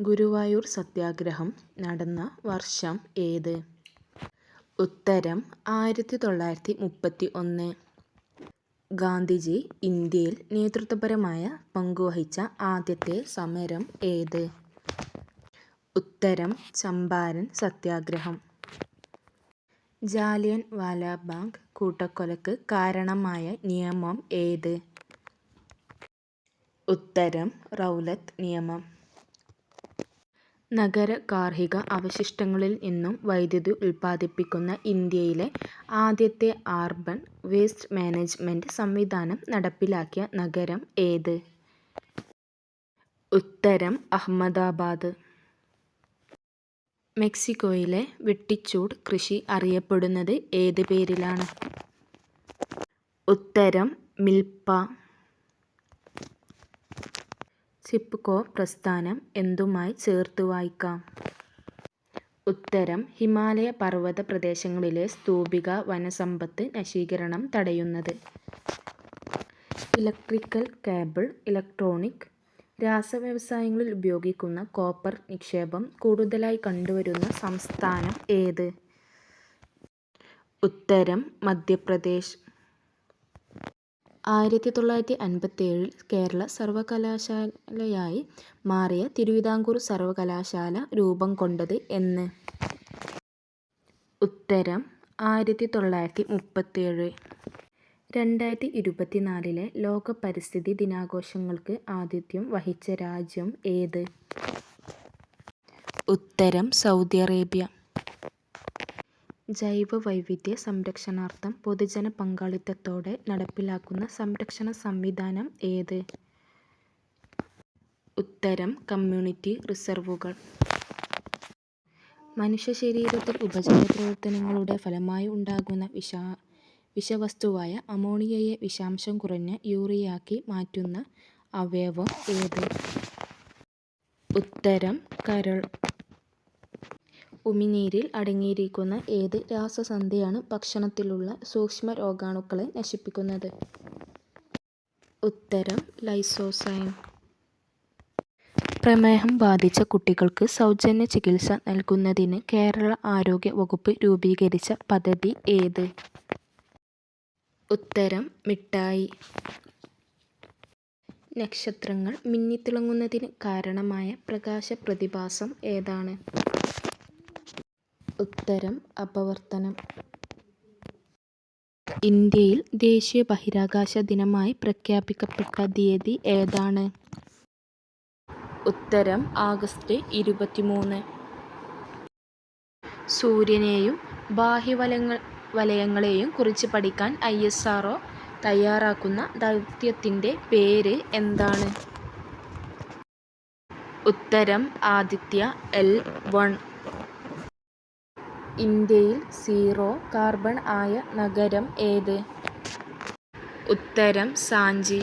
ഗുരുവായൂർ സത്യാഗ്രഹം നടന്ന വർഷം ഏത്? ഉത്തരം 1931. ഗാന്ധിജി ഇന്ത്യയിൽ നേതൃത്വപരമായ പങ്കുവഹിച്ച ആദ്യത്തെ സമരം ഏത്? ഉത്തരം ചമ്പാരൻ സത്യാഗ്രഹം. ജാലിയൻ വാലാബാഗ് കൂട്ടക്കൊലക്ക് കാരണമായ നിയമം ഏത്? ഉത്തരം റൗലത്ത് നിയമം. നഗര ഗാർഹിക അവശിഷ്ടങ്ങളിൽ നിന്നും വൈദ്യുതി ഉൽപ്പാദിപ്പിക്കുന്ന ഇന്ത്യയിലെ ആദ്യത്തെ അർബൻ വേസ്റ്റ് മാനേജ്മെന്റ് സംവിധാനം നടപ്പിലാക്കിയ നഗരം ഏത്? ഉത്തരം അഹമ്മദാബാദ്. മെക്സിക്കോയിലെ വെട്ടിച്ചൂട് കൃഷി അറിയപ്പെടുന്നത് ഏത് പേരിലാണ്? ഉത്തരം മിൽപ്പ. ചിപ്കോ പ്രസ്ഥാനം എന്തുമായി ചേർത്ത് വായിക്കാം? ഉത്തരം ഹിമാലയ പർവ്വത പ്രദേശങ്ങളിലെ സ്തൂപിക വനസമ്പത്ത് നശീകരണം തടയുന്നത്. ഇലക്ട്രിക്കൽ കേബിൾ, ഇലക്ട്രോണിക്, രാസവ്യവസായങ്ങളിൽ ഉപയോഗിക്കുന്ന കോപ്പർ നിക്ഷേപം കൂടുതലായി കണ്ടുവരുന്ന സംസ്ഥാനം ഏത്? ഉത്തരം മധ്യപ്രദേശ്. 1957 കേരള സർവകലാശാലയായി മാറിയ തിരുവിതാംകൂർ സർവകലാശാല രൂപം കൊണ്ടത് എന്ന്? ഉത്തരം 1937. 2024 ലോക പരിസ്ഥിതി ദിനാഘോഷങ്ങൾക്ക് ആതിഥ്യം വഹിച്ച രാജ്യം ഏത്? ഉത്തരം സൗദി അറേബ്യ. ജൈവ വൈവിധ്യ സംരക്ഷണാർത്ഥം പൊതുജന പങ്കാളിത്തത്തോടെ നടപ്പിലാക്കുന്ന സംരക്ഷണ സംവിധാനം ഏത്? ഉത്തരം കമ്മ്യൂണിറ്റി റിസർവുകൾ. മനുഷ്യ ശരീരത്തിൽ ഉപജീവന പ്രവർത്തനങ്ങളുടെ ഫലമായി ഉണ്ടാകുന്ന വിഷവസ്തുവായ അമോണിയയെ വിഷാംശം കുറഞ്ഞ യൂറിയയാക്കി മാറ്റുന്ന അവയവം ഏത്? ഉത്തരം കരൾ. ഉമിനീരിൽ അടങ്ങിയിരിക്കുന്ന ഏത് രാസസന്ധിയാണ് ഭക്ഷണത്തിലുള്ള സൂക്ഷ്മ രോഗാണുക്കളെ നശിപ്പിക്കുന്നത്? ഉത്തരം ലൈസോസൈം. പ്രമേഹം ബാധിച്ച കുട്ടികൾക്ക് സൗജന്യ ചികിത്സ നൽകുന്നതിന് കേരള ആരോഗ്യ വകുപ്പ് രൂപീകരിച്ച പദ്ധതി ഏത്? ഉത്തരം മിഠായി. നക്ഷത്രങ്ങൾ മിന്നിത്തിളങ്ങുന്നതിന് കാരണമായ പ്രകാശ പ്രതിഭാസം ഏതാണ്? ഉത്തരം അപവർത്തനം. ഇന്ത്യയിൽ ദേശീയ ബഹിരാകാശ ദിനമായി പ്രഖ്യാപിക്കപ്പെട്ട തീയതി ഏതാണ്? ഉത്തരം ആഗസ്റ്റ് 23. സൂര്യനെയും ബാഹ്യവലയങ്ങളെയും കുറിച്ച് പഠിക്കാൻ ISRO തയ്യാറാക്കുന്ന ദൗത്യത്തിൻ്റെ പേര് എന്താണ്? ഉത്തരം ആദിത്യ L1. ഇന്ത്യയിൽ സീറോ കാർബൺ ആയ നഗരം ഏത്? ഉത്തരം സാഞ്ചി.